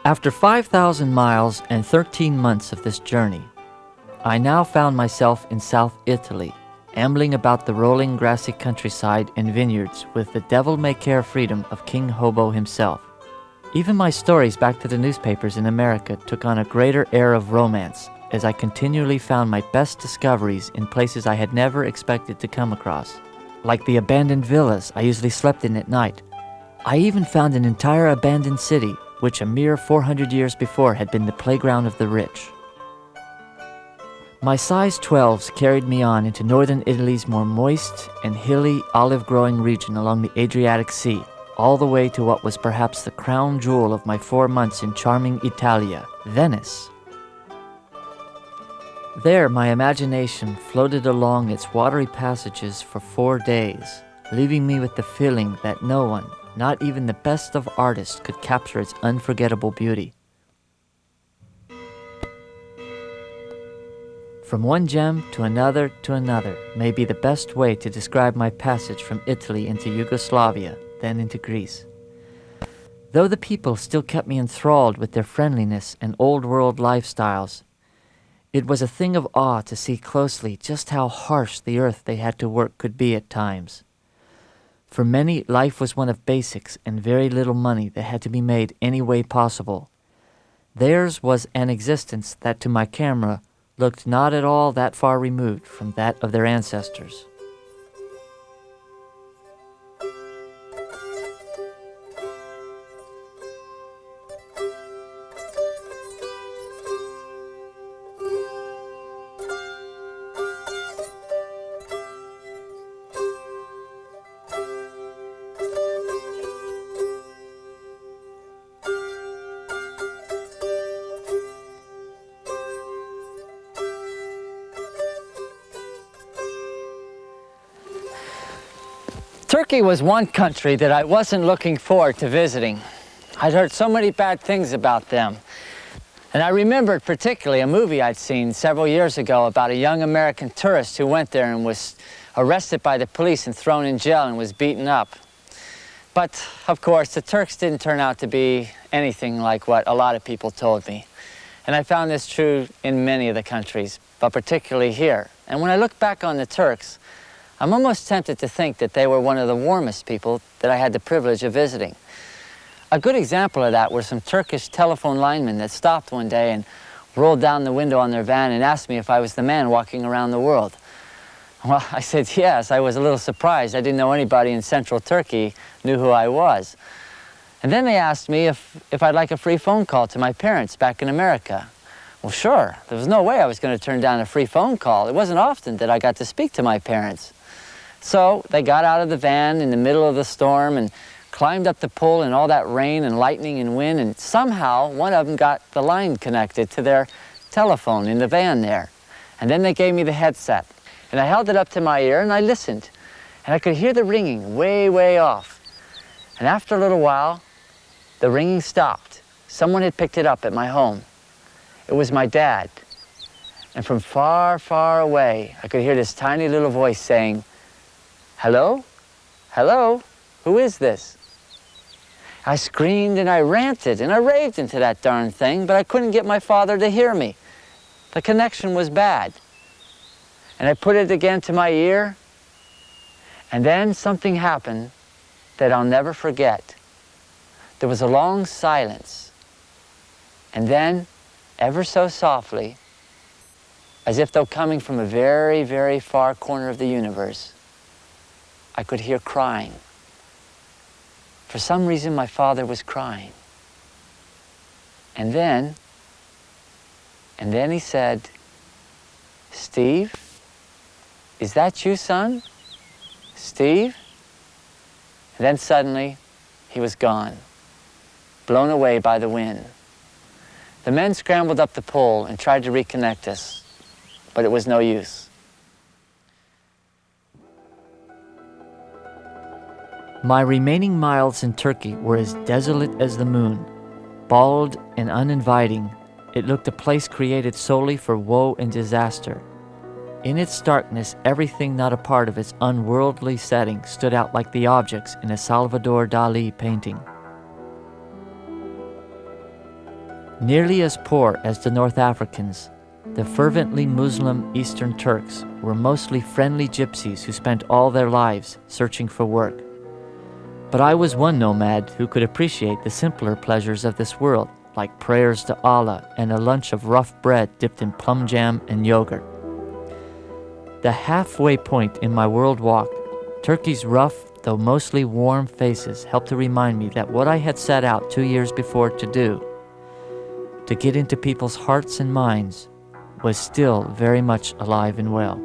After 5,000 miles and 13 months of this journey, I now found myself in South Italy, ambling about the rolling grassy countryside and vineyards with the devil-may-care freedom of King Hobo himself. Even my stories back to the newspapers in America took on a greater air of romance as I continually found my best discoveries in places I had never expected to come across, like the abandoned villas I usually slept in at night. I even found an entire abandoned city, which a mere 400 years before had been the playground of the rich. My size 12s carried me on into northern Italy's more moist and hilly olive-growing region along the Adriatic Sea, all the way to what was perhaps the crown jewel of my 4 months in charming Italia, Venice. There, my imagination floated along its watery passages for 4 days, leaving me with the feeling that no one, not even the best of artists, could capture its unforgettable beauty. From one gem to another may be the best way to describe my passage from Italy into Yougoslavia, then into Greece. Though the people still kept me enthralled with their friendliness and old-world lifestyles, it was a thing of awe to see closely just how harsh the earth they had to work could be at times. For many, life was one of basics and very little money that had to be made any way possible. Theirs was an existence that, to my camera, looked not at all that far removed from that of their ancestors. Turkey was one country that I wasn't looking forward to visiting. I'd heard so many bad things about them. And I remembered particularly a movie I'd seen several years ago about a young American tourist who went there and was arrested by the police and thrown in jail and was beaten up. But, of course, the Turks didn't turn out to be anything like what a lot of people told me. And I found this true in many of the countries, but particularly here. And when I look back on the Turks, I'm almost tempted to think that they were one of the warmest people that I had the privilege of visiting. A good example of that were some Turkish telephone linemen that stopped one day and rolled down the window on their van and asked me if I was the man walking around the world. Well, I said yes. I was a little surprised. I didn't know anybody in central Turkey knew who I was. And then they asked me if I'd like a free phone call to my parents back in America. Well, sure. There was no way I was going to turn down a free phone call. It wasn't often that I got to speak to my parents. So they got out of the van in the middle of the storm and climbed up the pole in all that rain and lightning and wind, and somehow one of them got the line connected to their telephone in the van there. And then they gave me the headset, and I held it up to my ear and I listened, and I could hear the ringing way, way off. And after a little while, the ringing stopped. Someone had picked it up at my home. It was my dad. And from far, far away, I could hear this tiny little voice saying, "Hello? Hello? Who is this?" I screamed and I ranted and I raved into that darn thing, but I couldn't get my father to hear me. The connection was bad. And I put it again to my ear, and then something happened that I'll never forget. There was a long silence, and then, ever so softly, as if though coming from a very, very far corner of the universe, I could hear crying. For some reason, my father was crying. And then he said, "Steve, is that you, son? Steve?" And then suddenly, he was gone, blown away by the wind. The men scrambled up the pole and tried to reconnect us, but it was no use. My remaining miles in Turkey were as desolate as the moon. Bald and uninviting, it looked a place created solely for woe and disaster. In its darkness, everything not a part of its unworldly setting stood out like the objects in a Salvador Dali painting. Nearly as poor as the North Africans, the fervently Muslim Eastern Turks were mostly friendly gypsies who spent all their lives searching for work. But I was one nomad who could appreciate the simpler pleasures of this world, like prayers to Allah and a lunch of rough bread dipped in plum jam and yogurt. The halfway point in my world walk, Turkey's rough, though mostly warm faces helped to remind me that what I had set out 2 years before to do, to get into people's hearts and minds, was still very much alive and well.